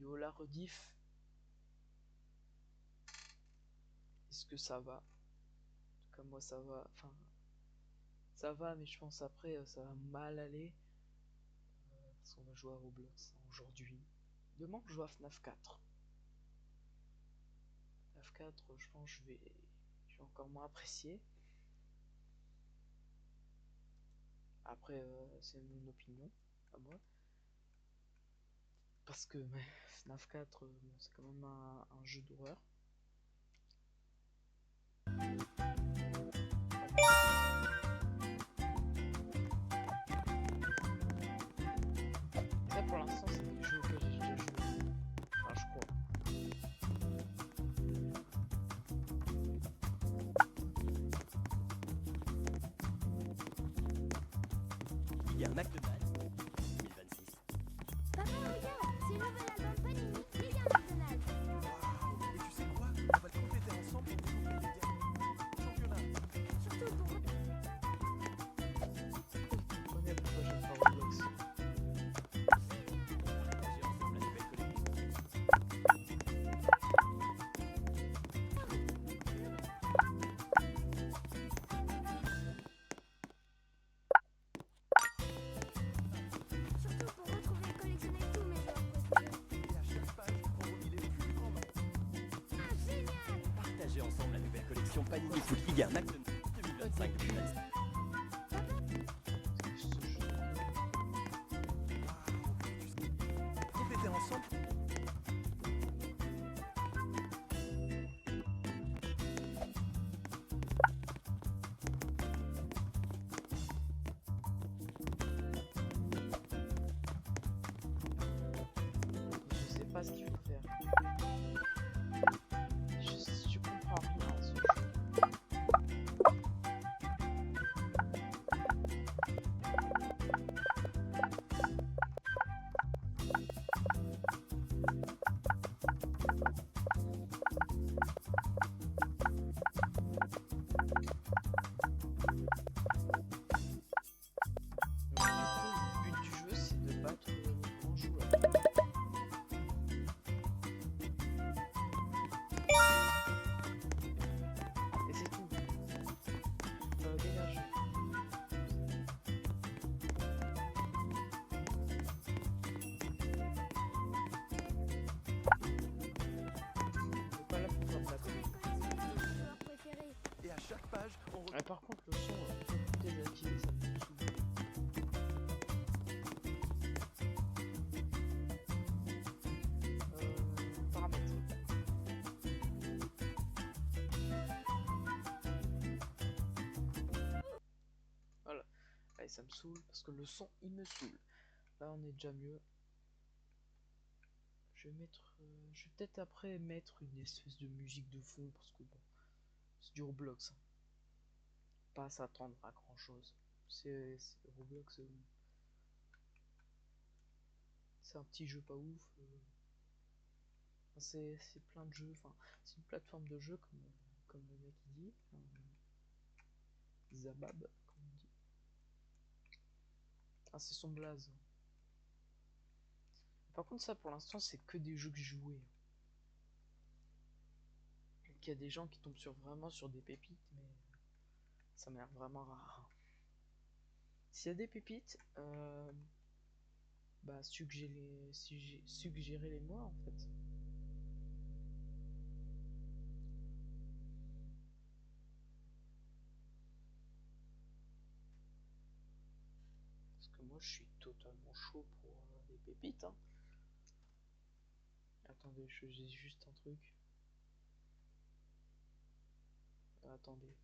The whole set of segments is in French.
Yo, la rediff. Est-ce que ça va? En tout cas, moi ça va. Enfin, ça va, mais je pense après ça va mal aller. Parce qu'on va jouer à Roblox aujourd'hui. Demain, je joue à FNAF 4. FNAF 4, je pense que je vais encore moins apprécier. Après, c'est mon opinion, à moi. Parce que FNAF 4, bon, c'est quand même un jeu d'horreur. Ça, pour l'instant, c'est des jeux auxquels j'ai déjà joué. Enfin, je crois. Il y a McDonald's 2026. Papa, regarde, c'est le nouvel album Panini, Ligue 1 McDonald's. Waouh! Et tu sais quoi? On va le compléter ensemble pour découvrir les derniers championnats. Surtout pour... On connaît pourquoi j'aime pas Roblox. Partager ensemble la nouvelle collection. Surtout pour retrouver et collectionner tous mes joueurs préférés. Et à chaque page, on relie les plus grands matchs. Ah, génial! Partager ensemble la nouvelle collection Panini Foot Ligue 1 McDonald's 2025-2026. Compléter ensemble. Je sais pas ce qu'il faut faire. Je comprends rien à ce jeu. Donc, du coup, le but du jeu, c'est de battre le grand joueur. Et c'est tout. Dégage. C'est pas là pour faire de la Retrouver com. et collectionner tous mes joueurs préférés. Et à chaque page, on relie. Par contre, le son, faut désactiver, ça me saoule. Paramètres. Voilà. Allez, ça me saoule parce que le son, il me saoule. Là, on est déjà mieux. Je vais mettre, je vais peut-être après mettre une espèce de musique de fond parce que bon, c'est du Roblox, hein. Pas à s'attendre à grand chose. C'est Roblox, c'est un petit jeu pas ouf. Enfin, c'est plein de jeux. Enfin, c'est une plateforme de jeu comme le mec il dit. Zabab, comme on dit. Ah, c'est son blaze. Par contre, ça pour l'instant, c'est que des jeux que j'ai joués. Il y a des gens qui tombent vraiment sur des pépites, mais ça m'a l'air vraiment rare. S'il y a des pépites, bah suggérez-les moi en fait. Parce que moi je suis totalement chaud pour des pépites, hein. Attendez, je dis juste un truc. Attendez.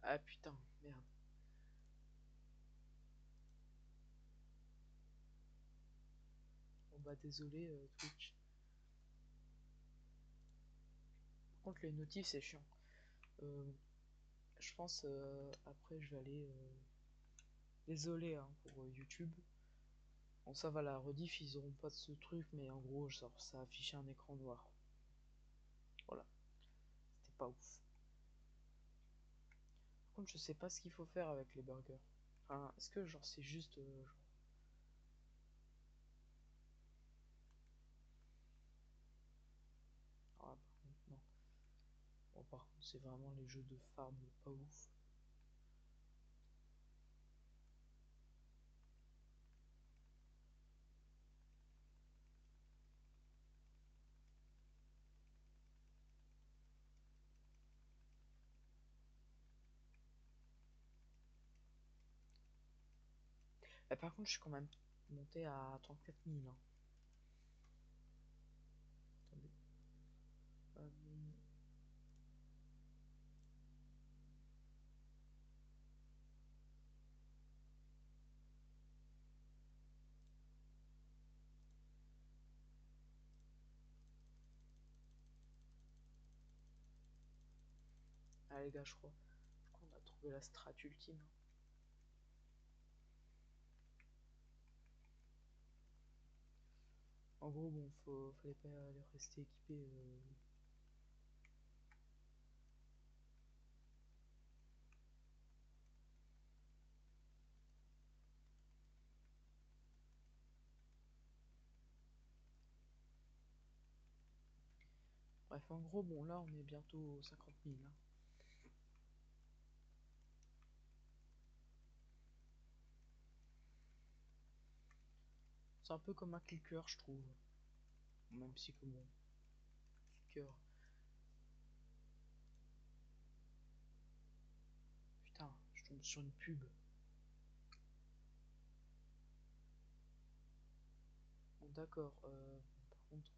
Ah putain, merde. Bon bah désolé Twitch. Par contre les notifs c'est chiant. Je pense après je vais aller... Désolé hein, pour YouTube. Bon ça va, la rediff ils auront pas de ce truc, mais en gros ça affichait un écran noir. Voilà. C'était pas ouf. Par contre je sais pas ce qu'il faut faire avec les burgers. Enfin, est-ce que genre c'est juste genre... Ah, par contre, non. Bon, par contre, c'est vraiment les jeux de farm pas ouf. Par contre, je suis quand même monté à 34 000. Hein. Attendez. Euh, Ah les gars, je crois qu'on a trouvé la strat ultime. Hein. En gros, bon, fallait pas rester équipé. Bref, en gros, bon, là, on est bientôt aux 50 000. Hein. C'est un peu comme un clicker, je trouve. Même si que bon, clicker. Putain, je tombe sur une pub. Bon, d'accord. Par contre,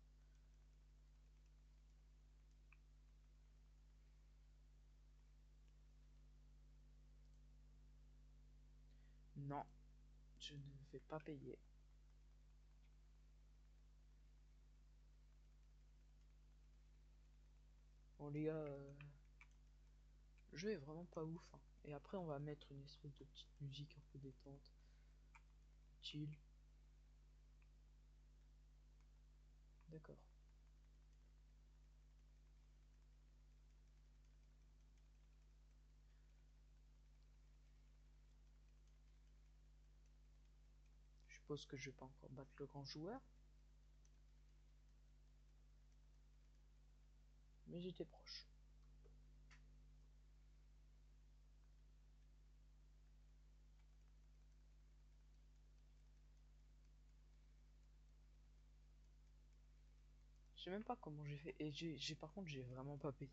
non, je ne vais pas payer. Bon, les gars, le jeu est vraiment pas ouf. Hein. Et après, on va mettre une espèce de petite musique un peu détente, chill. D'accord. Je suppose que je vais pas encore battre le grand joueur, mais j'étais proche. Je sais même pas comment j'ai fait. Et par contre, j'ai vraiment pas payé.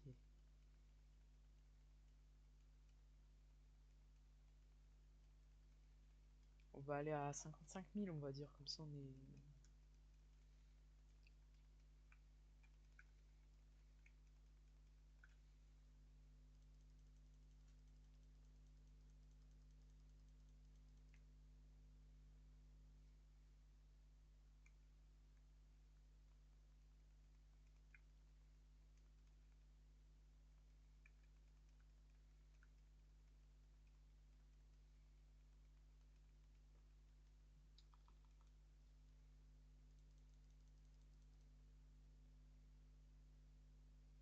On va aller à 55 000, on va dire, comme ça on est.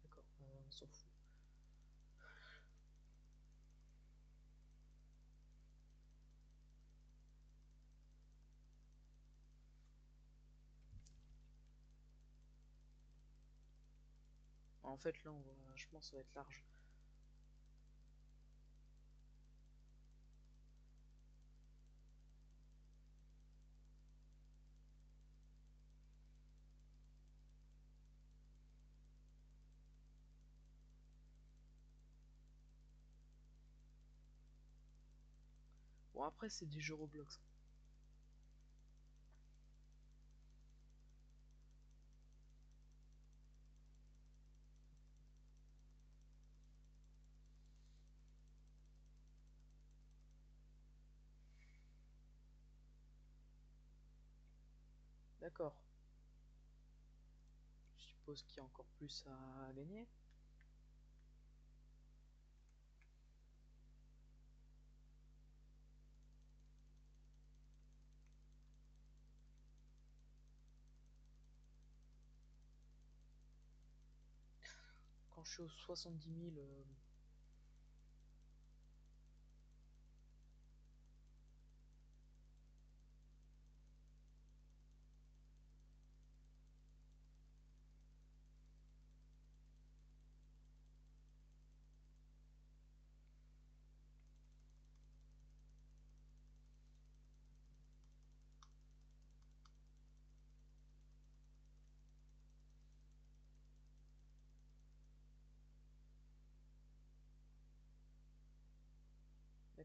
D'accord, on s'en fout. En fait, là, je pense que ça va être large. Bon, après, c'est des jeux Roblox. D'accord. Je suppose qu'il y a encore plus à gagner. Quand je suis aux 70 000,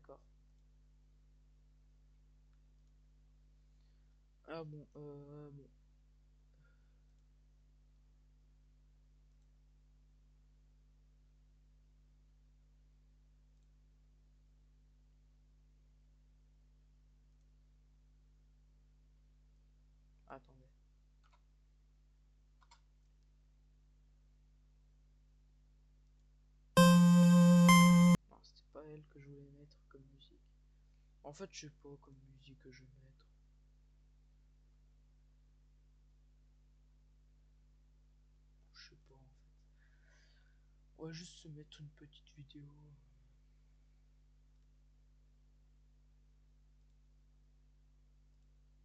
D'accord. Ah bon, bon. Attendez. Non, c'était pas elle que je voulais mettre comme musique. En fait, je sais pas comme musique que je vais mettre. Je sais pas en fait. On va juste se mettre une petite vidéo.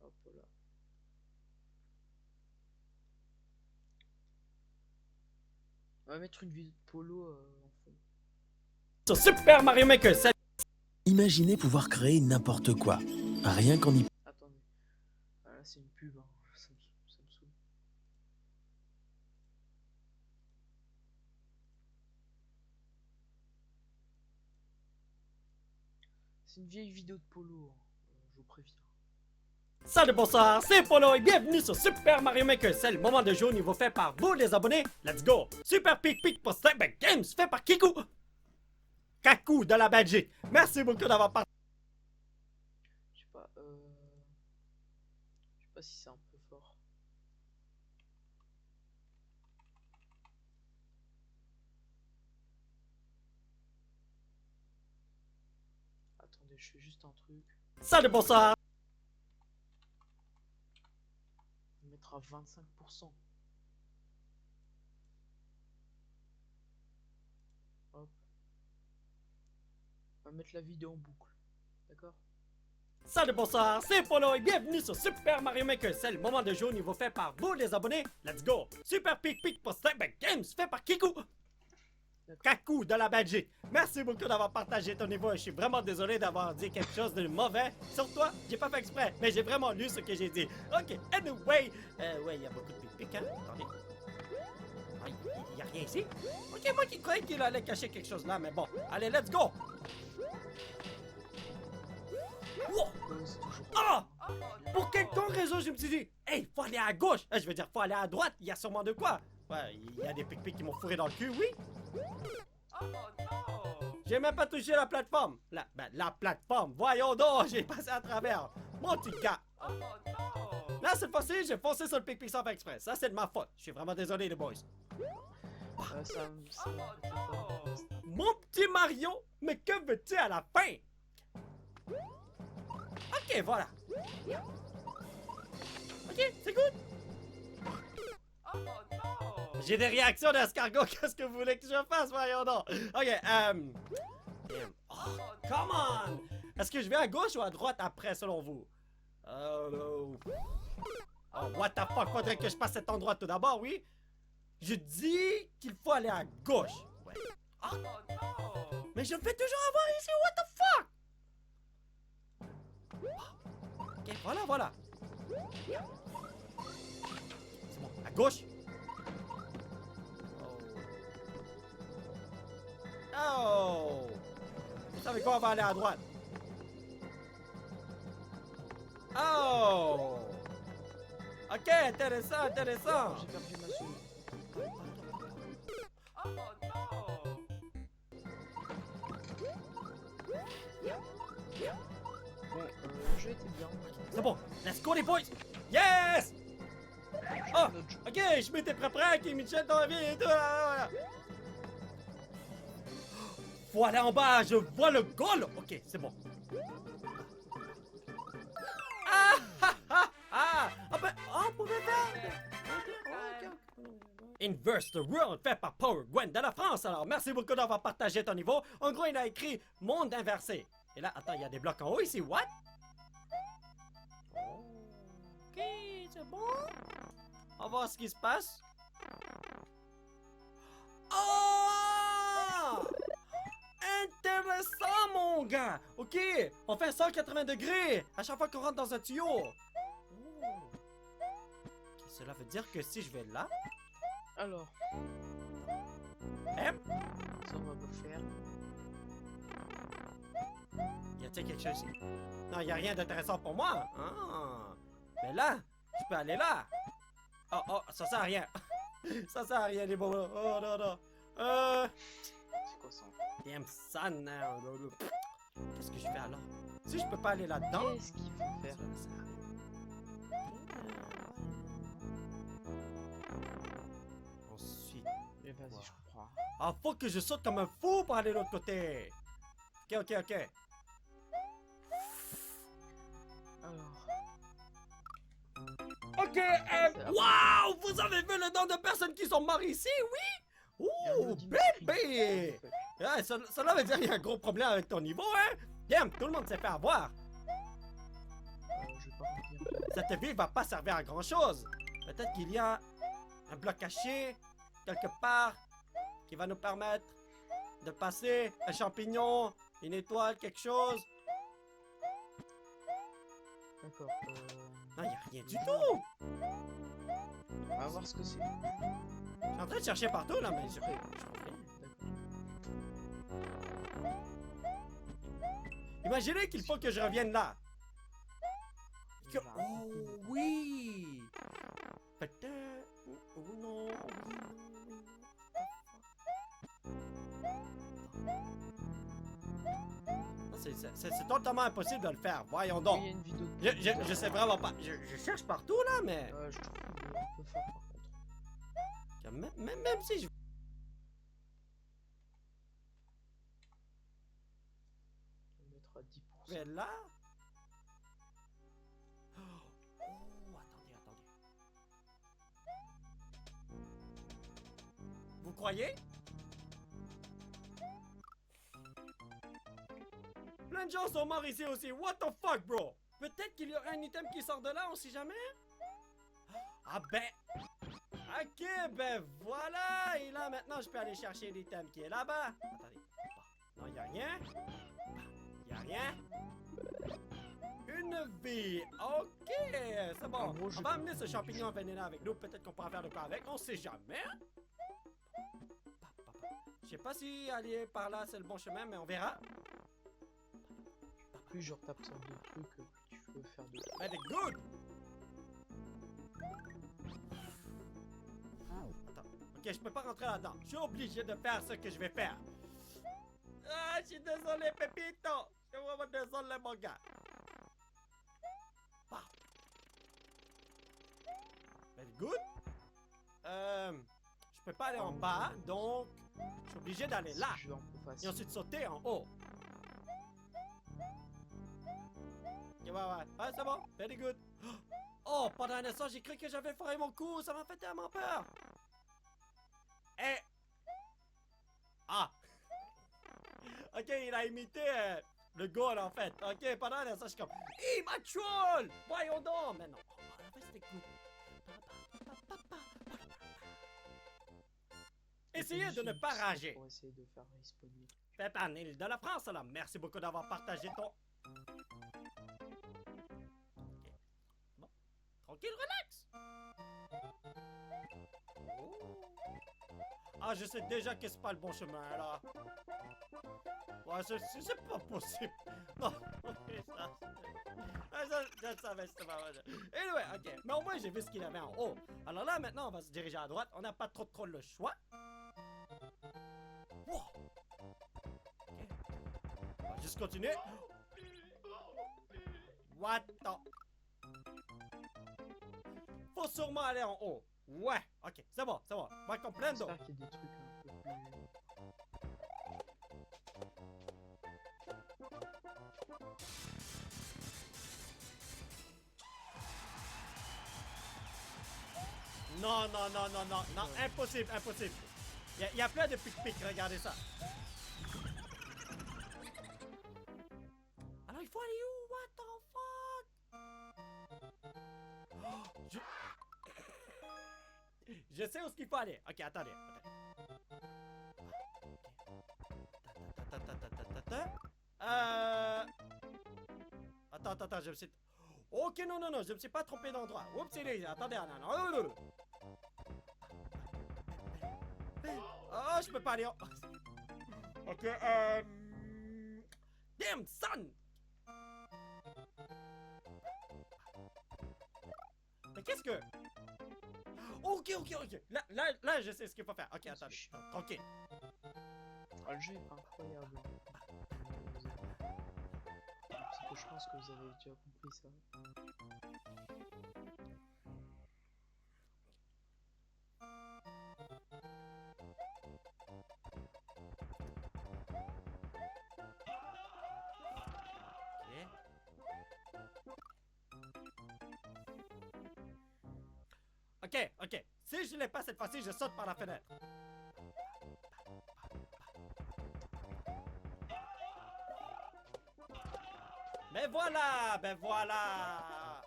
Hop là. On va mettre une vidéo de Polo en fond. Sur Super Mario Maker, salut. Imaginez pouvoir créer n'importe quoi, rien qu'en y... Attendez. Ah, là, c'est une pub, hein. Ça me saoule. C'est une vieille vidéo de Polo, hein. Je vous préviens. Salut, bonsoir, c'est Polo et bienvenue sur Super Mario Maker. C'est le moment de jeu au niveau fait par vous les abonnés. Let's go! Super Pic Pic pour Step Games fait par Kiku. Kaku de la Belgique. Merci beaucoup d'avoir participé. Je sais pas, je sais pas si c'est un peu fort. Attendez, je fais juste un truc. Salut, bonsoir. On va mettre à 25%. Hop. On va mettre la vidéo en boucle. D'accord? Salut, bonsoir, c'est Polo et bienvenue sur Super Mario Maker. C'est le moment de jeu au niveau fait par vous les abonnés. Let's go! Super Pic Pic pour Step Games fait par Kiku. Kaku de la Belgique. Merci beaucoup d'avoir partagé ton niveau. Je suis vraiment désolé d'avoir dit quelque chose de mauvais sur toi. J'ai pas fait exprès, mais j'ai vraiment lu ce que j'ai dit. Ok, anyway. Ouais, il y a beaucoup de pic-pic, hein. Attendez. Ah, il y a rien ici? Ok, moi qui croyais qu'il allait cacher quelque chose là, mais bon. Allez, let's go! Wow! C'est toujours Ah! Pour quelque raison, je me suis dit, hey, faut aller à gauche. Je veux dire, faut aller à droite. Il y a sûrement de quoi. Ouais, il y a des pic-pics qui m'ont fourré dans le cul, oui. J'ai même pas touché la plateforme. La plateforme. Voyons donc, j'ai passé à travers. Mon petit gars. Là, cette fois-ci, j'ai foncé sur le pic-pic sans faire exprès. Ça, c'est de ma faute. Je suis vraiment désolé, les boys. ça m'embêtait pas. Mon petit Mario, mais que veux-tu à la fin? Ok, voilà. Ok, c'est good. J'ai des réactions d'escargot. Qu'est-ce que vous voulez que je fasse, voyons donc? Ok, oh, come on! Est-ce que je vais à gauche ou à droite après, selon vous? Oh, what the fuck? Faudrait que je passe cet endroit tout d'abord, oui? Je dis qu'il faut aller à gauche. Ouais. Oh, mais je me fais toujours avoir ici, what the fuck? Ok, voilà. C'est bon, à gauche. Oh! Vous savez quoi, on va aller à droite. Oh! Ok, intéressant. J'ai perdu ma souris. Bon, le jeu était bien. C'est bon, let's go les boys! Yes! Oh! Notre jeu. Ok, je m'étais prêt avec Michel dans la vie et tout. Voilà. Faut aller en bas, je vois le goal! Ok, c'est bon. Ah ben, on pouvait faire... Inverse the World, fait par Power Gwen de la France. Alors, merci beaucoup d'avoir partagé ton niveau. En gros, il a écrit Monde inversé. Et là, attends, il y a des blocs en haut ici. What? Ok, c'est bon. On va voir ce qui se passe. Oh! Intéressant, mon gars! Ok, on fait 180 degrés à chaque fois qu'on rentre dans un tuyau. Oh. Okay, cela veut dire que si je vais là... Alors, Hein? ça on va pas faire. Y a-t-il quelque chose ici? Non, y a rien d'intéressant pour moi. Ah. Mais là, je peux aller là. Oh, oh, ça sert à rien. Ça sert à rien, les bobos. Oh, non, non. C'est quoi ça? Damn son. Qu'est-ce que je fais alors? Si je peux pas aller là-dedans. Qu'est-ce qu'il faut faire? Ensuite. Mais vas-y, Wow. je comprends. Ah, faut que je saute comme un fou pour aller de l'autre côté. Ok, ok, ok. Alors, Ok, la waouh! Vous avez vu le nombre de personnes qui sont mortes ici, oui? il y a un Ouh, loading bébé! screen. Ouais, cela veut dire qu'il y a un gros problème avec ton niveau, hein? Damn, tout le monde s'est fait avoir. Je vais pas revenir. Cette ville va pas servir à grand chose. Peut-être qu'il y a un bloc caché, quelque part, qui va nous permettre de passer un champignon, une étoile, quelque chose. D'accord. Non, il n'y a rien du tout. On va voir ce que c'est. Je suis en train de chercher partout, là, mais je D'accord. Imaginez qu'il faut que je revienne là. Que... Là. Oh oui! Peut-être... Oh non, oui, non. C'est totalement impossible de le faire, voyons Il donc. y a une vidéo de Je sais vraiment pas. Je cherche partout là, mais... Je trouve qu'on peut faire par contre. Même si je... On va mettre à 10%. vais là... Oh, attendez, attendez. Vous croyez? Plein de gens sont morts ici aussi. What the fuck, bro? Peut-être qu'il y aura un item qui sort de là, on sait jamais. Ah ben... Ok, ben voilà. Et là, maintenant, je peux aller chercher l'item qui est là-bas. Attendez. Non, il n'y a rien. Il n'y a rien. Une vie. Ok, c'est bon. En gros, On va amener ce champignon envénéné avec nous. Peut-être qu'on pourra faire de quoi avec. On sait jamais. Je sais pas si aller par là, c'est le bon chemin, mais on verra. Plus genre t'absorbes de trucs, plus tu peux faire de... Ben, t'es good. Attends. Ok, je peux pas rentrer là-dedans. Je suis obligé de faire ce que je vais faire. Ah, je suis désolé, Pépito. Je suis vraiment désolé, mon gars. Bah. Very good. Je peux pas aller en bas, donc je suis obligé d'aller là. Je vais en plus Et facile. ensuite sauter en haut. Ok, ouais, c'est bon. Very good. Oh, pendant un instant, j'ai cru que j'avais foiré mon coup. Ça m'a fait tellement peur. Eh. Ah. Ok, il a imité le goal, en fait. Ok, pendant un instant, je suis comme... Il m'a troll. Voyons donc. Mais non. Oh, en fait, c'était cool. Essayez de ne pas rager. Pour essayer de faire respawner. Faites un île de la France, alors. Merci beaucoup d'avoir partagé ton... Bon. Tranquille, relax. Oh. Ah, je sais déjà que c'est pas le bon chemin, là. Ouais, c'est pas possible. Non, je savais, c'était pas vrai. Anyway, ok. Mais au moins, j'ai vu ce qu'il avait en haut. Alors là, maintenant, on va se diriger à droite. On n'a pas trop le choix. Wow. Ok. On va juste continuer. What the... Faut sûrement aller en haut. Ouais, ok, c'est bon, c'est bon. Va comprendre. J'espère qu'il y a des trucs un peu plus... Non, non, non, non, non, non, impossible, impossible. Il y a plein de pic-pic, regardez ça. Alors, il faut aller où? What the fuck? Oh, je sais où est-ce qu'il faut aller. Ok, attendez. Attends, je me suis... Ok, non, je me suis pas trompé d'endroit. Oups, attendez, non. Oh, je peux pas aller. Ok, Damn, son! Mais qu'est-ce que... Ok. Là, je sais ce qu'il faut faire. Ok, attendez. chiant. Tranquille. Ah, le jeu est incroyable. Parce que je pense que vous avez déjà compris ça. Ok. Si je l'ai pas cette fois-ci, je saute par la fenêtre. Mais voilà, ben voilà.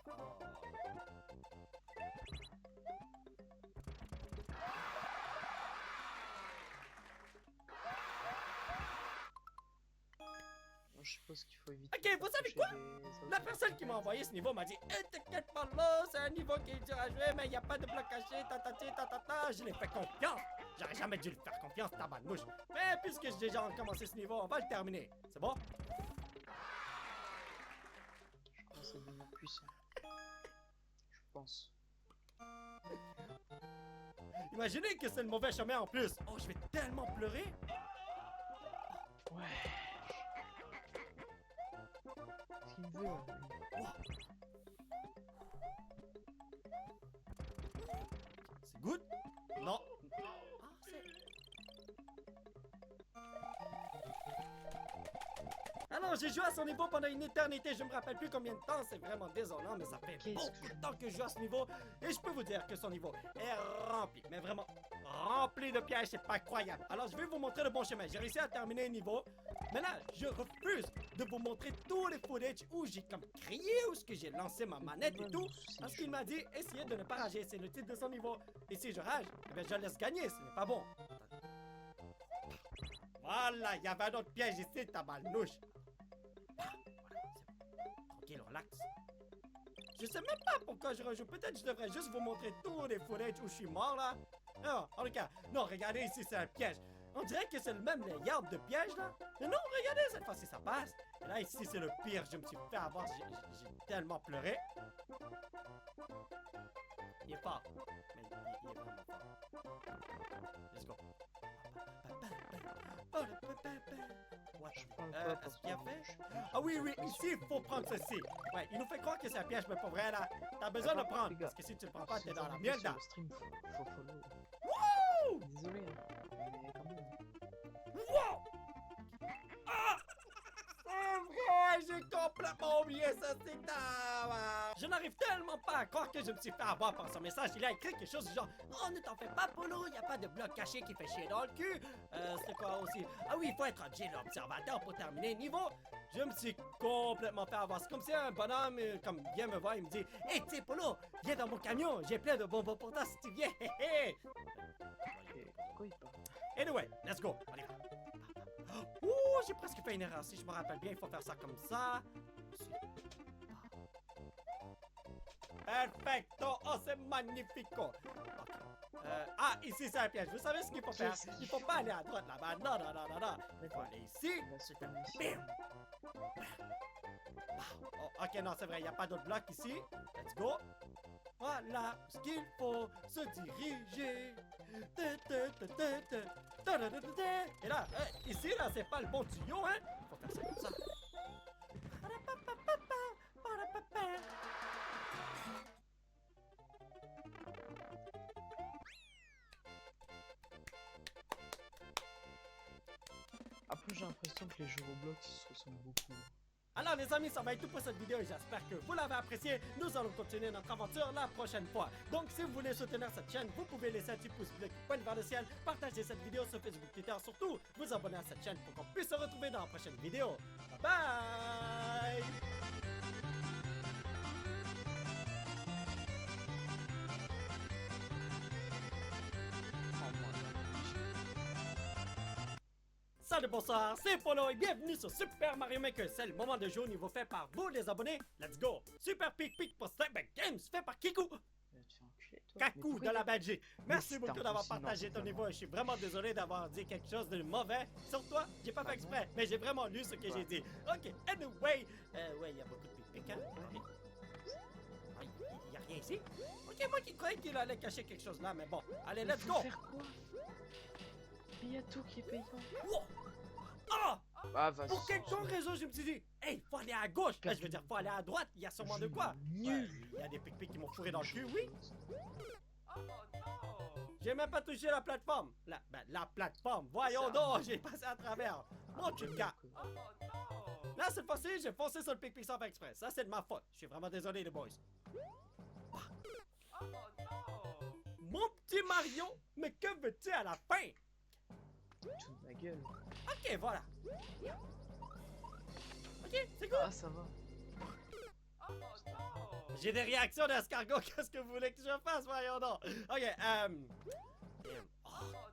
Moi, je suppose qu'il faut éviter. Ok, vous savez quoi? La personne qui m'a envoyé ce niveau m'a dit t'inquiète pas là, c'est un niveau qui est dur à jouer, mais il n'y a pas de bloc caché, ta. Je l'ai fait confiance. J'aurais jamais dû lui faire confiance, tabarnouche. Mais puisque j'ai déjà commencé ce niveau, on va le terminer. C'est bon? Je pense que c'est devenu puissant. Je pense. Imaginez que c'est le mauvais chemin en plus. Oh, je vais tellement pleurer. Ouais. Qu'est-ce qu'il me veut lui? C'est good? Non. Ah non, j'ai joué à son niveau pendant une éternité, je me rappelle plus combien de temps, c'est vraiment désolant, mais ça fait beaucoup de temps que je joue à ce niveau, et je peux vous dire que son niveau est rempli, mais vraiment rempli de pièges, c'est pas croyable. Alors je vais vous montrer le bon chemin, j'ai réussi à terminer un niveau, mais là, je refuse de vous montrer tous les footage où j'ai comme crié, où ce que j'ai lancé ma manette et tout, parce qu'il m'a dit, essayez de ne pas rager, c'est le titre de son niveau, et si je rage, eh bien, je laisse gagner, ce n'est pas bon. Voilà, il y avait un autre piège ici, tabarnouche. Tranquille, relax. Je sais même pas pourquoi je rejoue. Peut-être je devrais juste vous montrer tous les footage où je suis mort là. Non, en tout cas, non, regardez ici, c'est un piège. On dirait que c'est le même layout de piège là. Mais non, regardez, cette fois-ci ça passe. Et là, ici, c'est le pire. Je me suis fait avoir. J'ai tellement pleuré. Il est fort. Mais il est vraiment fort. Let's go. What? Est-ce qu'il a fait? Ah oui, ici, il faut prendre ceci. Ouais, il nous fait croire que c'est un piège, mais pas vrai, là. T'as besoin de prendre, parce que si tu le prends pas, t'es dans la merde, là. Faut follow. Wouh! Désolé, mais quand même. Wow! Ah! C'est vrai, j'ai complètement oublié ça, c'est tard. Je n'arrive tellement pas à croire que je me suis fait avoir par son message. Il a écrit quelque chose du genre « Oh, ne t'en fais pas, Polo, il n'y a pas de bloc caché qui fait chier dans le cul. C'est quoi aussi? Ah oui, il faut être objet l'observateur pour terminer le niveau. » Je me suis complètement fait avoir. C'est comme si un bonhomme comme vient me voir, il me dit « Hey, tu sais, Polo, viens dans mon camion, j'ai plein de bonbons pour toi si tu viens. » Pourquoi il parle? Anyway, let's go, on y va. Ouh, j'ai presque fait une erreur. Si je me rappelle bien, il faut faire ça comme ça. Perfecto! Oh, c'est magnifico! Ok. Ici, c'est un piège. Vous savez ce qu'il faut faire? Il faut pas aller à droite là-bas. Non. Il faut aller ici. Bim! Oh, ok, non, c'est vrai. Il n'y a pas d'autre bloc ici. Let's go. Voilà ce qu'il faut se diriger. Et là, ici, là, c'est pas le bon tuyau, hein? Il faut faire ça comme ça. Après, j'ai l'impression que les jeux Roblox ils se ressemblent beaucoup. Alors les amis, ça va être tout pour cette vidéo et j'espère que vous l'avez apprécié. Nous allons continuer notre aventure la prochaine fois. Donc si vous voulez soutenir cette chaîne, vous pouvez laisser un petit pouce bleu qui pointe vers le ciel, partager cette vidéo sur Facebook, Twitter, surtout vous abonner à cette chaîne pour qu'on puisse se retrouver dans la prochaine vidéo. Bye bye! Salut, bonsoir, c'est Polo et bienvenue sur Super Mario Maker. C'est le moment de jouer au niveau fait par vous les abonnés. Let's go! Super Pic pour Step Games fait par Kiku. Tu fais enculer, toi. Kakou de la Belgique. Merci c'est beaucoup d'avoir impossible, partagé ton non, niveau. Je suis vraiment désolé d'avoir dit quelque chose de mauvais sur toi. J'ai pas fait exprès, mais j'ai vraiment lu ce que j'ai dit. Ok, anyway. Ouais, il y a beaucoup de pic hein? Il y a rien ici. ici? Ok, moi qui croyais qu'il allait cacher quelque chose là, mais bon. Allez, Mais let's faut go! faire quoi? Il y a tout qui est payant. Wow! Ah! Ah, vas-y. Pour quelle raison, je me suis dit, hey, faut aller à gauche! Je veux dire, faut aller à droite, il y a sûrement de quoi! Nul. Il y a des pic-pics qui m'ont fourré dans le cul, oui! J'ai même pas touché la plateforme! La plateforme! Voyons donc, j'ai passé à travers! Mon cul de gars! Là, cette fois-ci, j'ai foncé sur le pic-pic sans faire exprès. Ça, c'est de ma faute. Je suis vraiment désolé, les boys. Mon petit Mario, mais que veux-tu à la fin? Tout de ma gueule. Ok, voilà. Ok, c'est cool. Ah, ça va. J'ai des réactions d'escargot. Qu'est-ce que vous voulez que je fasse, voyons donc? Ok, oh,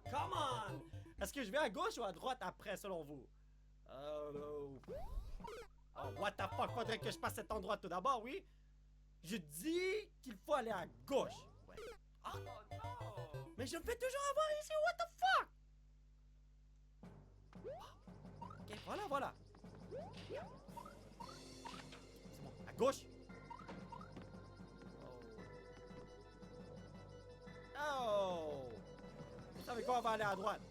come on! Est-ce que je vais à gauche ou à droite après, selon vous? Oh, what the fuck? Faudrait que je passe cet endroit tout d'abord, oui? Je dis qu'il faut aller à gauche. Ouais. Ah. Mais je me fais toujours avoir ici, what the fuck? Ok, voilà. C'est bon, à gauche. Oh! Vous savez quoi, on va aller à droite.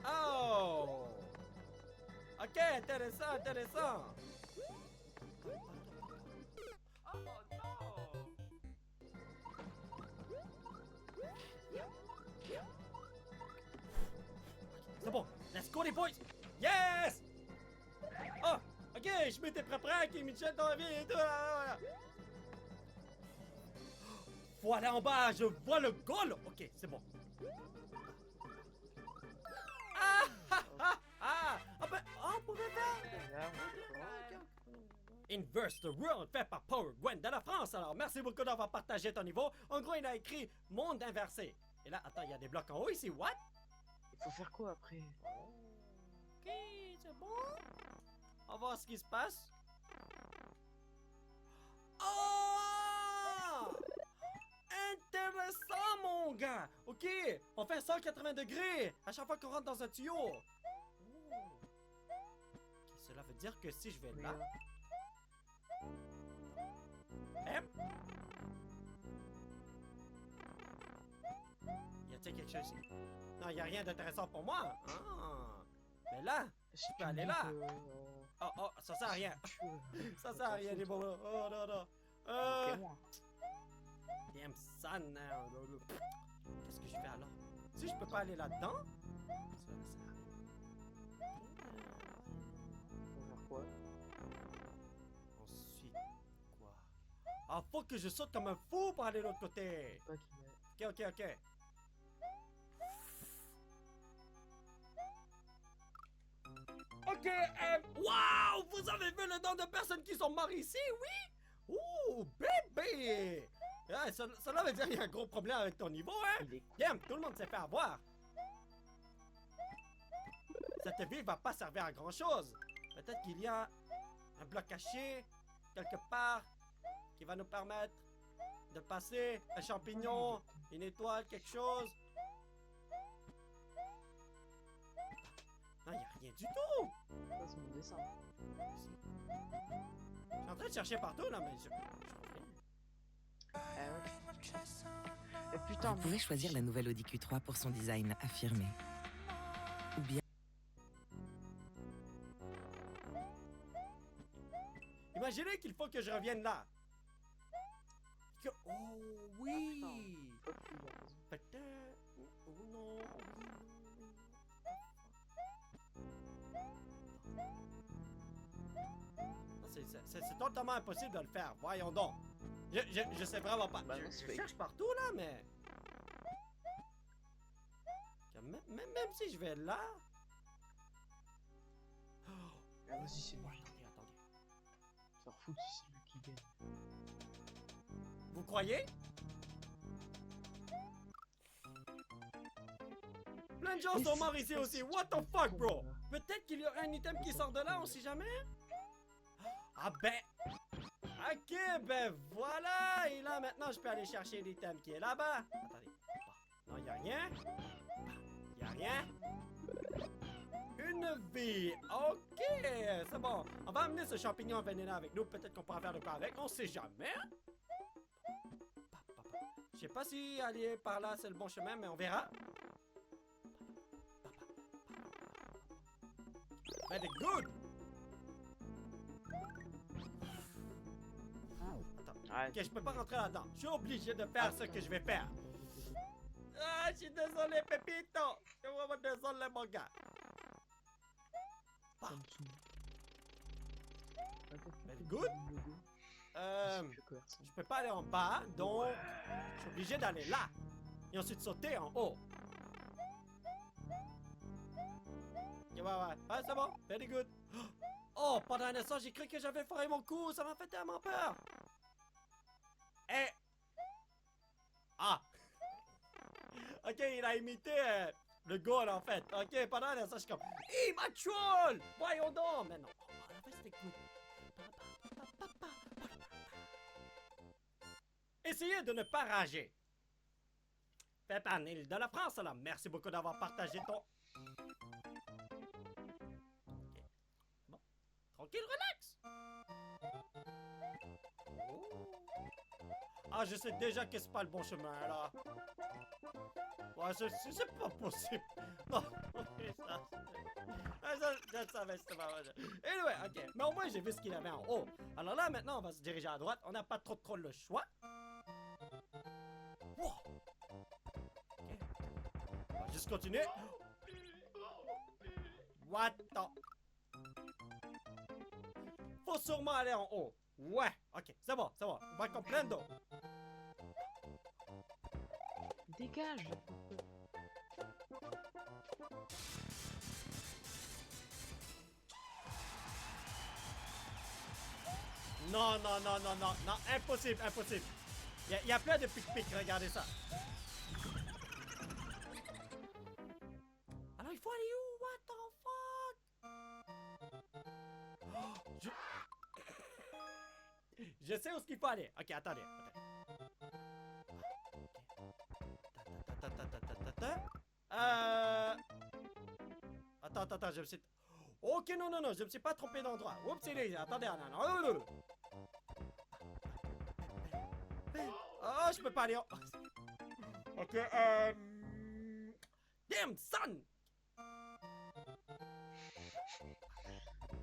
Oh! Ok, intéressant. C'est bon, let's go les boys! Yes! Oh! Ok, je m'étais prêt, qui Michel dans la vie et tout. Faut aller en bas, je vois le goal! Ok, c'est bon. On pouvait faire! Inverse the World, fait par Power Gwen de la France. Alors, merci beaucoup d'avoir partagé ton niveau. En gros, il a écrit Monde inversé. Et là, attends, il y a des blocs en haut ici, what? Il faut faire quoi après? Ok, c'est bon. On va voir ce qui se passe. Oh! Intéressant, mon gars! Ok, on fait 180 degrés à chaque fois qu'on rentre dans un tuyau. Oh. Okay, cela veut dire que si je vais là... Y a-t-il quelque chose ici? Non, y a rien d'intéressant pour moi. Ah. Mais là, je peux aller là. Oh, ça sert à rien. Ça sert à rien, les bobos. Oh, non. Damn son, qu'est-ce que je fais alors? Si je peux pas aller là-dedans? Ça sert à rien. Faut faire quoi? Ensuite, quoi? Ah, faut que je saute comme un fou pour aller de l'autre côté. Pas qu'il y a... Ok. Ok, wow! Vous avez vu le nombre de personnes qui sont mortes ici, oui? Ouh, bébé! Ah, cela veut dire qu'il y a un gros problème avec ton niveau, hein? Il est cool. Damn, tout le monde s'est fait avoir! Cette ville va pas servir à grand chose. Peut-être qu'il y a un bloc caché, quelque part, qui va nous permettre de passer un champignon, une étoile, quelque chose. Non, il n'y a rien du tout! Ça, c'est mon dessin. Je suis en train de chercher partout, là, mais je Et putain, Vous pouvez choisir la nouvelle Audi Q3 pour son design affirmé. Ou bien... Imaginez qu'il faut que je revienne là. Oh oui! Peut-être... Oh non... C'est totalement impossible de le faire, voyons donc. Je sais vraiment pas. Bah, Je cherche partout là, mais... Même si je vais là... Oh. Ah, vas-y, c'est lui. Attendez. Faire foutre si c'est lui qui gagne. Vous croyez? Plein de gens Mais sont c'est morts ici pas aussi. si What tu the fuck, bro? là. Peut-être qu'il y a un item qui sort de là, on sait jamais. Ah ben... Ok, ben voilà. Et là, maintenant, je peux aller chercher l'item qui est là-bas. Attendez. Non, il n'y a rien. Il n'y a rien. Une vie. Ok, c'est bon. On va amener ce champignon envénéné avec nous. Peut-être qu'on pourra faire de quoi avec. On sait jamais. Je sais pas si aller par là, c'est le bon chemin, mais on verra. Very good. Attends. Ouais, Ok, je peux pas rentrer là-dedans. Je suis obligé de faire ce que je vais faire. Ah, je suis désolé, Pépito. Je suis vraiment désolé, mon gars. ça me saoule. Attends, Very good. le logo, Euh, je sais plus à quoi il ressemble. je peux pas aller en bas, donc je suis obligé d'aller là. Et ensuite sauter en haut. Ok, ouais, c'est bon. Very good. Oh, pendant un instant, j'ai cru que j'avais foiré mon coup. Ça m'a fait tellement peur. Eh. Ah. Ok, il a imité le goal en fait. Ok, pendant un instant, je suis comme. Il m'a troll! Voyons donc! Mais non. Oh, la fois, c'était cool. Essayez de ne pas rager. Faites un île de la France, là. Merci beaucoup d'avoir partagé ton. Ok. Bon. Tranquille, relax. Oh. Ah, je sais déjà que c'est pas le bon chemin, là. Ouais, c'est pas possible. Non, je savais, c'était pas vrai. Anyway, ok. Mais au moins, j'ai vu ce qu'il avait en haut. Alors là, maintenant, on va se diriger à droite. On n'a pas trop le choix. Wow. Ok. On va juste continuer. What the... Faut sûrement aller en haut. Ouais, ok, c'est bon. On va comprendre. Dégage! Non, impossible. Il y a plein de pic-pic, regardez ça. Alors, il faut aller où? What the fuck? Oh, je sais où est-ce qu'il faut aller. Ok, attendez. Attends, je me suis... Ok, non, je me suis pas trompé d'endroit. Oups, attendez, non. Oh, je peux pas aller en... Ok, Damn, son!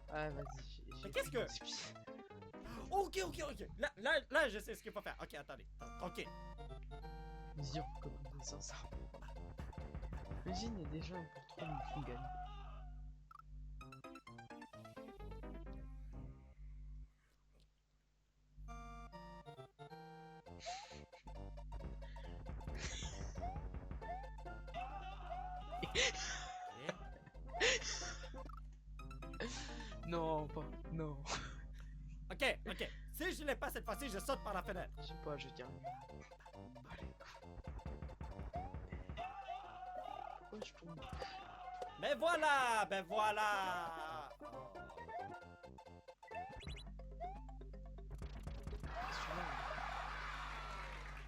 Ah, vas-y, Mais qu'est-ce que... Ok. Là, je sais ce qu'il faut faire. Ok, attendez, tranquille. Vision, comment on descend ça? Imagine, il y a des gens pour trop me font gagner. Non, pas. Non. Ok. Si je l'ai pas cette fois-ci, je saute par la fenêtre. Je sais pas, je dirais. Allez. Pourquoi je tombe? Mais voilà, Oh. Celui-là.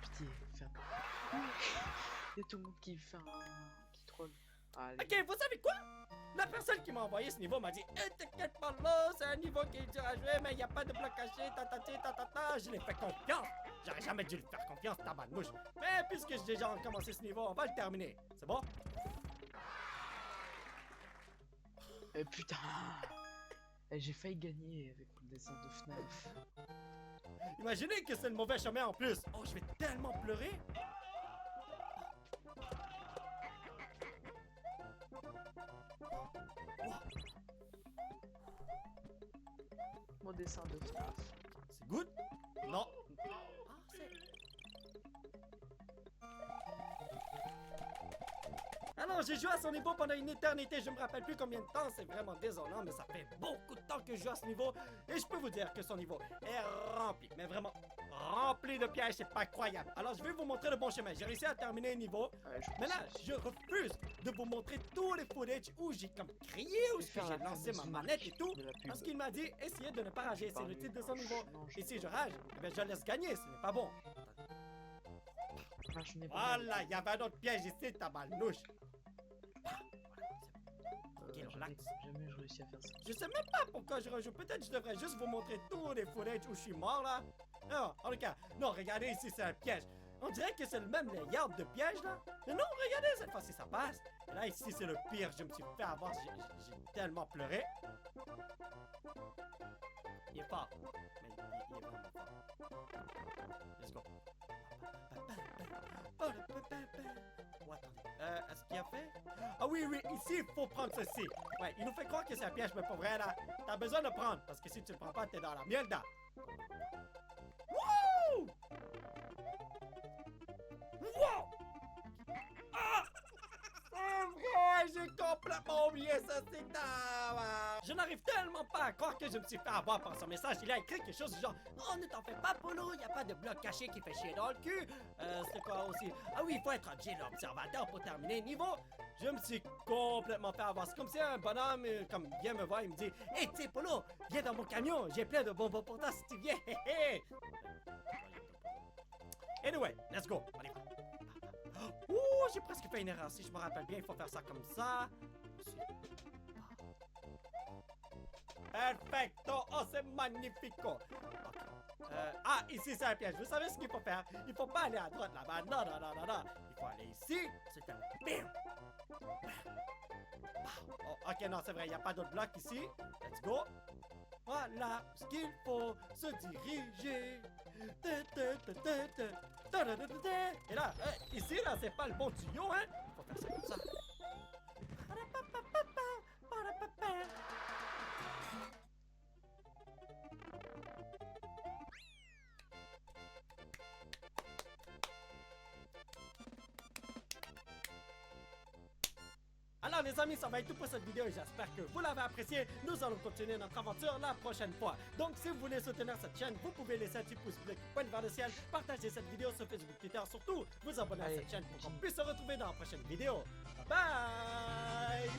Pitié, fais un peu. Il y a tout le monde qui fait un... qui troll. Allez. Ok, vous savez quoi? La personne qui m'a envoyé ce niveau m'a dit t'inquiète pas là, c'est un niveau qui est dur à jouer, mais il n'y a pas de bloc caché, Je lui ai fait confiance. J'aurais jamais dû lui faire confiance, tabarnouche. Mais puisque j'ai déjà commencé ce niveau, on va le terminer. C'est bon? Putain. J'ai failli gagner avec mon dessin de FNAF. Imaginez que c'est le mauvais chemin en plus. Oh, je vais tellement pleurer. Mon dessin de FNAF. C'est good? Non. Ah, c'est... Alors, j'ai joué à son niveau pendant une éternité, je me rappelle plus combien de temps, c'est vraiment désolant, mais ça fait beaucoup de temps que je joue à ce niveau, et je peux vous dire que son niveau est rempli, mais vraiment rempli de pièges, c'est pas croyable. Alors, je vais vous montrer le bon chemin, j'ai réussi à terminer un niveau, mais là, je refuse de vous montrer tous les footage où j'ai comme crié, où j'ai lancé ma manette et tout, parce qu'il m'a dit, essayez de ne pas rager, c'est le titre de son niveau, et si je rage, eh bien, je laisse gagner, ce n'est pas bon. Voilà, il y avait un autre piège ici, tabarnouche. Ok, Jamais, relax. jamais je réussis à faire ça. Je sais même pas pourquoi je rejoue. Peut-être que je devrais juste vous montrer tous les footage où je suis mort là. Non, en tout cas, non, regardez ici, c'est un piège. On dirait que c'est le même layout de piège là. Mais non, regardez, cette fois-ci ça passe. Et là, ici, c'est le pire. Je me suis fait avoir. J'ai tellement pleuré. Il est fort. Mais il est vraiment fort. Let's go. Oh, attendez. Est-ce qu'il a fait? Ah oui, oui, ici, il faut prendre ceci. Ouais, il nous fait croire que c'est un piège, mais pas vrai, là. T'as besoin de prendre, parce que si tu le prends pas, t'es dans la merde. Wouh! Wow! Ah! C'est vrai, j'ai complètement oublié ça, c'est tard. Je n'arrive tellement pas à croire que je me suis fait avoir par son message. Il a écrit quelque chose du genre « Oh, ne t'en fais pas, Polo, il n'y a pas de bloc caché qui fait chier dans le cul. » C'est quoi aussi? Ah oui, il faut être objet l'observateur pour terminer le niveau. Je me suis complètement fait avoir. C'est comme si un bonhomme comme vient me voir, il me dit « Hey, tu sais, Polo, viens dans mon camion, j'ai plein de bonbons pour toi si tu viens. » Anyway, let's go. On y va. Ouh, j'ai presque fait une erreur. Si je me rappelle bien, il faut faire ça comme ça. Perfecto. Oh, c'est magnifico. Okay. Ah, ici, c'est un piège. Vous savez ce qu'il faut faire? Il faut pas aller à droite là-bas. Non, non, non, non, non. Il faut aller ici. C'est un bim. Oh, ok, non, c'est vrai. Il n'y a pas d'autre bloc ici. Let's go. Voilà ce qu'il faut se diriger. Et là, ici, là, c'est pas le bon tuyau, hein? Il faut faire ça comme ça. Alors les amis, ça va être tout pour cette vidéo et j'espère que vous l'avez apprécié. Nous allons continuer notre aventure la prochaine fois. Donc si vous voulez soutenir cette chaîne, vous pouvez laisser un petit pouce bleu qui pointe vers le ciel, partager cette vidéo sur Facebook, Twitter, surtout vous abonner à cette chaîne pour qu'on puisse se retrouver dans la prochaine vidéo. Bye bye!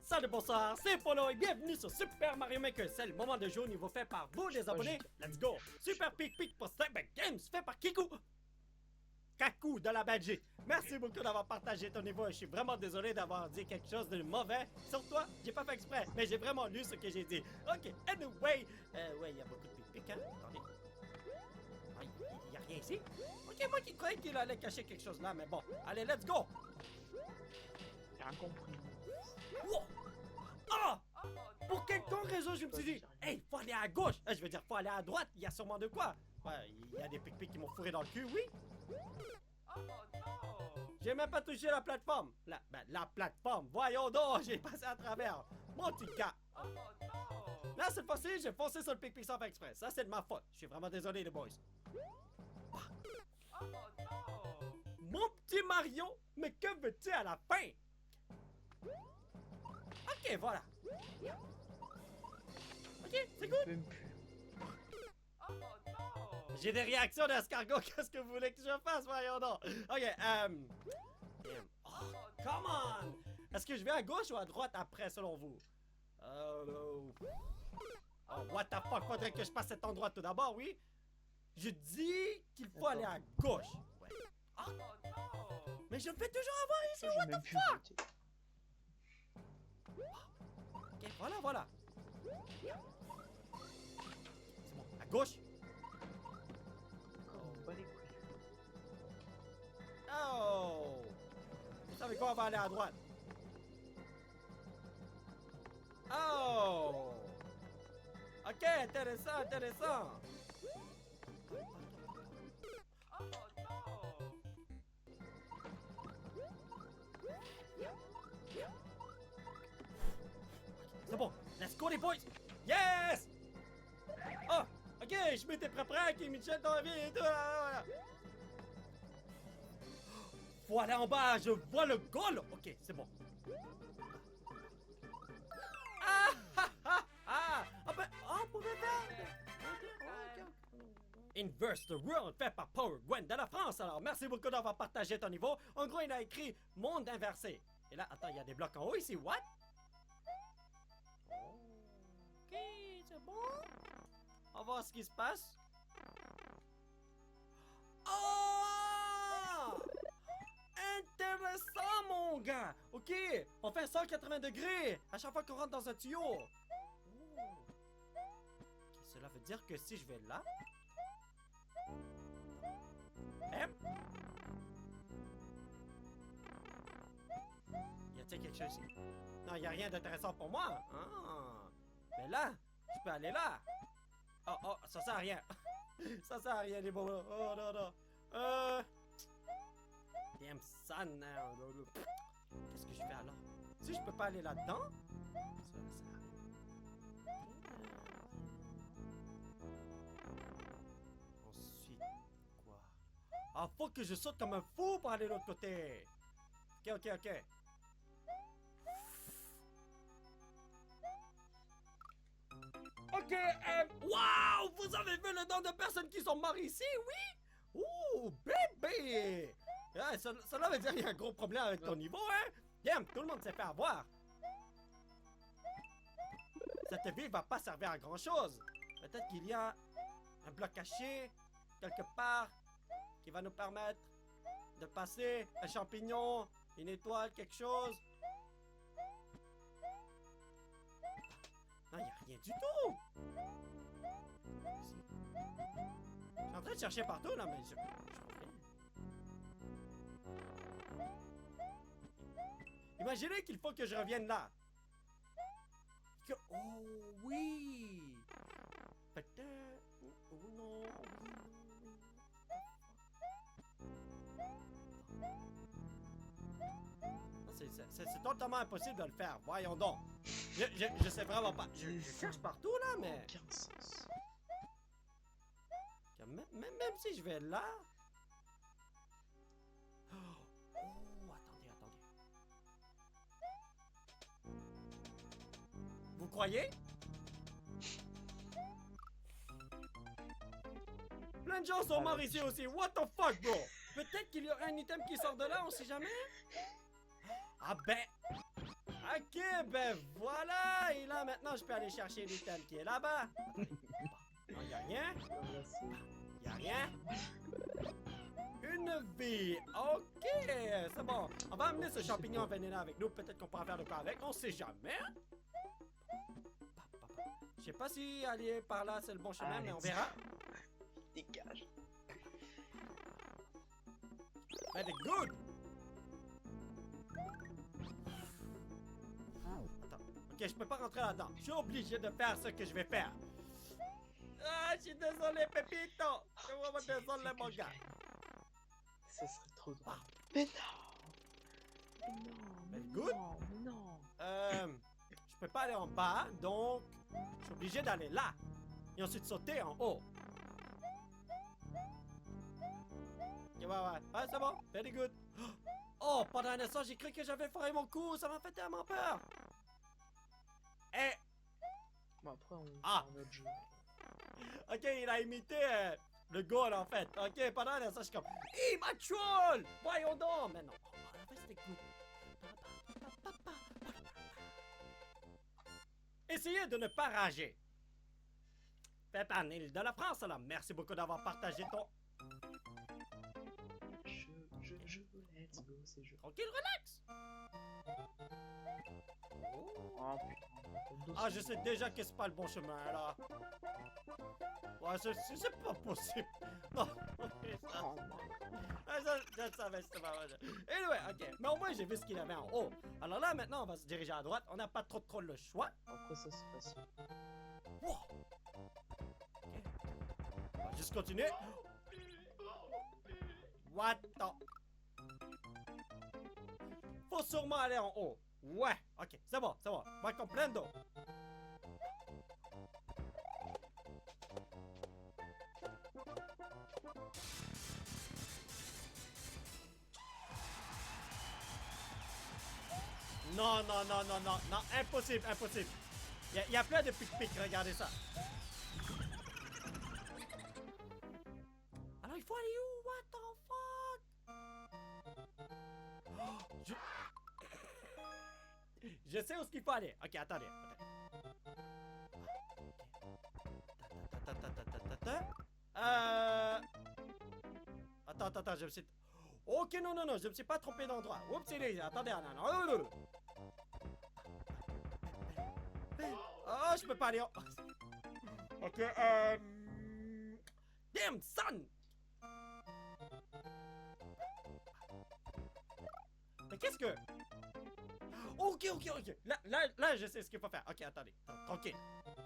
Salut, bonsoir, c'est Polo et bienvenue sur Super Mario Maker. C'est le moment de jouer au niveau fait par vous, les abonnés. Let's go! Super Pic Pic pour Stepback Games fait par Kiku. Kaku de la Belgique. Merci beaucoup d'avoir partagé ton niveau. Je suis vraiment désolé d'avoir dit quelque chose de mauvais sur toi. J'ai pas fait exprès, mais j'ai vraiment lu ce que j'ai dit. Ok, anyway. Ouais, il y a beaucoup de Pic Pic, hein? Attendez. Il y a rien ici? Ok, moi qui croyais qu'il allait cacher quelque chose là, mais bon. Allez, let's go! J'ai rien compris. Wow! Ah! Pour quelconque raison, je me suis dit, hey, faut aller à gauche. Je veux dire, faut aller à droite. Il y a sûrement de quoi. Ouais, il y a des pic-pics qui m'ont fourré dans le cul, oui. J'ai même pas touché la plateforme. La plateforme. Voyons donc, j'ai passé à travers. Mon petit gars. Là, cette fois-ci, j'ai foncé sur le pic-pic sans faire exprès. Ça, c'est de ma faute. Je suis vraiment désolé, les boys. Mon petit Mario, mais que veux-tu à la fin? Ok, voilà. Ok, c'est good. Même plus. J'ai des réactions d'escargot. Qu'est-ce que vous voulez que je fasse, voyons donc? Ok, oh, come on! Est-ce que je vais à gauche ou à droite après, selon vous? Oh, what the fuck? Faudrait que je passe cet endroit tout d'abord, oui? Je dis qu'il faut aller à gauche. Ouais. Oh, mais je me fais toujours avoir ici, what the fuck? Ok, voilà. C'est bon, à gauche. Oh! Vous savez quoi, on va aller à droite. Oh! Ok, intéressant. C'est bon, let's go les boys! Yes! Oh! Ok, je m'étais préparé qui Michel dans la vie et tout. Faut aller en bas, je vois le goal! Ok, c'est bon. On pouvait faire! Inverse the World fait par Power Gwen de la France. Alors, merci beaucoup d'avoir partagé ton niveau. En gros, il a écrit Monde inversé. Et là, attends, il y a des blocs en haut ici, what? Ok, c'est bon. On va voir ce qui se passe. Oh! Intéressant, mon gars! Ok, on fait 180 degrés à chaque fois qu'on rentre dans un tuyau. Oh. Ok, cela veut dire que si je vais là... Hein? Y a-t-il quelque chose ici? Non, y a rien d'intéressant pour moi. Ah. Mais là, je peux aller là. Oh, oh, ça sert à rien. Ça sert à rien, les bons. Oh, non, non. Damn son. Qu'est-ce que je fais alors? Si je peux pas aller là-dedans? Ça sert à rien. Ensuite, quoi? Ah, faut que je saute comme un fou pour aller de l'autre côté. Ok, ok, ok. Ok, wow! Vous avez vu le nombre de personnes qui sont mortes ici, oui? Ouh, bébé! Ah, cela veut dire qu'il y a un gros problème avec ton niveau, hein? Damn, tout le monde s'est fait avoir. Cette ville va pas servir à grand chose. Peut-être qu'il y a un bloc caché, quelque part, qui va nous permettre de passer un champignon, une étoile, quelque chose. Non, il n'y a rien du tout! Ici. Je suis en train de chercher partout, là, mais je vois rien. Imaginez qu'il faut que je revienne là. Oh, oui! Peut-être... Oh non, oui, non, oui. C'est totalement impossible de le faire, voyons donc. Je sais vraiment pas. Je cherche partout là, mais. Aucun sens. Même si je vais là. Oh, attendez, attendez. Vous croyez? Plein de gens sont morts ici aussi. What the fuck, bro? Peut-être qu'il y aura un item qui sort de là, on sait jamais. Ah ben. Ok, ben voilà! Et là, maintenant, je peux aller chercher l'item qui est là-bas. Non, y'a rien. Y'a rien. Une vie. Ok, c'est bon. On va amener ce champignon envénéné avec nous. Peut-être qu'on pourra faire de quoi avec. On sait jamais. Je sais pas si aller par là, c'est le bon chemin, mais on verra. Dégage. Ben, good! Attends. Ok, je peux pas rentrer là-dedans. Je suis obligé de faire ce que je vais faire. Ah, je suis désolé, Pépito. Je suis vraiment désolé, mon gars. Ce serait trop drôle. Mais non! Mais non! Mais Mais good. non! Mais non! Je peux pas aller en bas, donc je suis obligé d'aller là. Et ensuite sauter en haut. Ok, ouais, c'est bon. Very good. Oh, pendant un instant, j'ai cru que j'avais foiré mon coup. Ça m'a fait tellement peur. Eh! Bon, après, on Ah. fait un autre jeu. Ok, il a imité le goal en fait. Ok, pendant un instant, je suis comme. Il m'a troll! Voyons donc! Mais non. Oh, la fin, c'était cool. Essayez de ne pas rager. Faites un île de la France, alors merci beaucoup d'avoir partagé ton. Let's go, c'est jeu. Tranquille, relax! Oh putain. Ah, je sais déjà que c'est pas le bon chemin, là. Ouais, c'est pas possible. Non, Oh, je le savais, c'était pas vrai. Anyway, ok. Mais au moins, j'ai vu ce qu'il avait en haut. Alors là, maintenant, on va se diriger à droite. On n'a pas trop le choix. après ça, c'est facile. Wow. Ok. On va juste continuer. What the... Faut sûrement aller en haut. Ouais, ok, c'est bon, va comprendre. Non, impossible. Il y a plein de pic-pic, regardez ça. Alors, il faut aller où? What the fuck? Oh, je sais où est-ce qu'il faut aller. Ok, attendez. Attends, je me suis... Ok, non, je me suis pas trompé d'endroit. Oups, attendez, non. Oh, je peux pas aller en... Ok, Damn, son! Mais qu'est-ce que... Ok. Là, je sais ce qu'il faut faire. Ok, attendez, tranquille. Hop.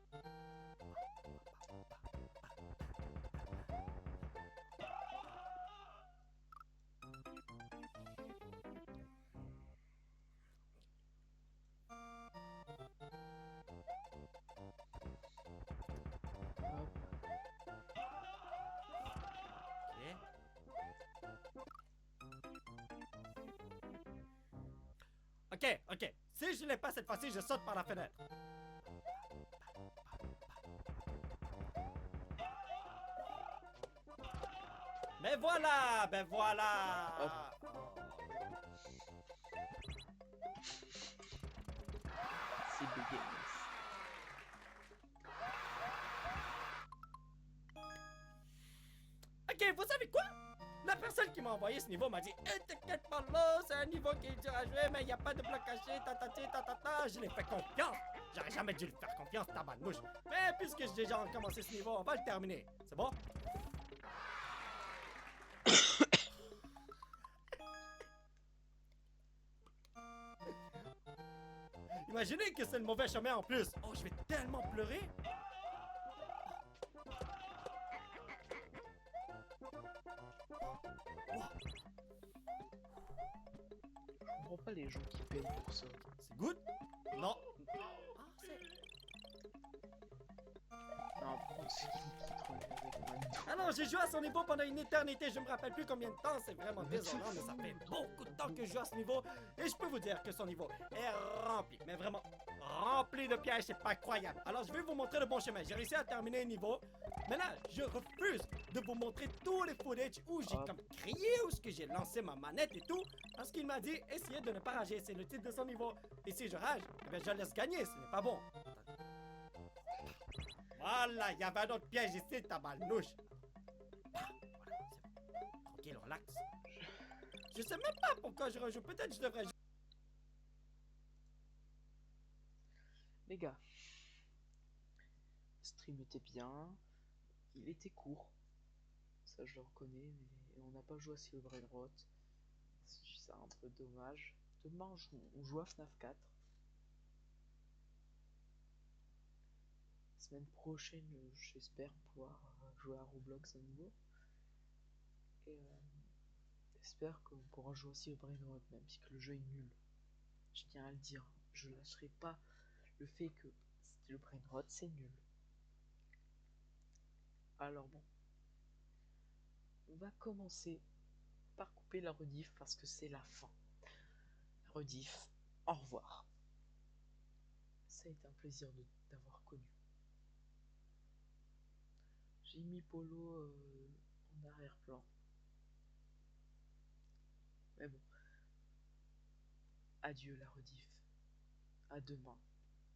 Ok. Si je l'ai pas cette fois-ci, je saute par la fenêtre. Mais voilà, ben voilà. C'est dégueulasse. Ok, vous savez quoi? La personne qui m'a envoyé ce niveau m'a dit t'inquiète pas là, c'est un niveau qui est dur à jouer, mais il n'y a pas de bloc caché, ta. Je l'ai fait confiance. J'aurais jamais dû lui faire confiance, tabarnouche. Mais puisque j'ai déjà recommencé ce niveau, on va le terminer. C'est bon? Imaginez que c'est le mauvais chemin en plus. Oh, je vais tellement pleurer. Je comprends pas les gens qui payent pour ça. C'est good? Non. Ah, c'est... Non, par contre, c'est qui travaille avec Nintendo? Ah non, j'ai joué à son niveau pendant une éternité, je me rappelle plus combien de temps, c'est vraiment désolant, mais ça fait beaucoup de temps que je joue à ce niveau, et je peux vous dire que son niveau est rempli, mais vraiment rempli de pièges, c'est pas croyable. Alors je vais vous montrer le bon chemin, j'ai réussi à terminer un niveau, mais là, je refuse de vous montrer tous les footage où j'ai comme crié, où j'ai lancé ma manette et tout, parce qu'il m'a dit, essayez de ne pas rager, c'est le titre de son niveau, et si je rage, eh bien je laisse gagner, ce n'est pas bon. Voilà, il y avait un autre piège ici, tabarnouche. Ah, voilà, c'est bon. Tranquille, relax. Je sais même pas pourquoi je rejoue. Peut-être je devrais... Les gars, le stream était bien, il était court, ça je le reconnais, mais on n'a pas joué à Silver Rot. C'est un peu dommage. Demain on joue à FNAF 4. Semaine prochaine, j'espère pouvoir jouer à Roblox à nouveau. Et j'espère qu'on pourra jouer aussi au Brainrot, même si que le jeu est nul. Je tiens à le dire, je lâcherai pas le fait que le Brainrot c'est nul. Alors bon, on va commencer par couper la rediff parce que c'est la fin. La rediff, au revoir. Ça a été un plaisir d'avoir connu. J'ai mis Polo en arrière-plan. Mais bon. Adieu la rediff. À demain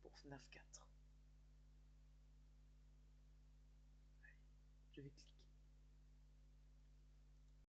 pour FNAF 4. Allez, je vais cliquer.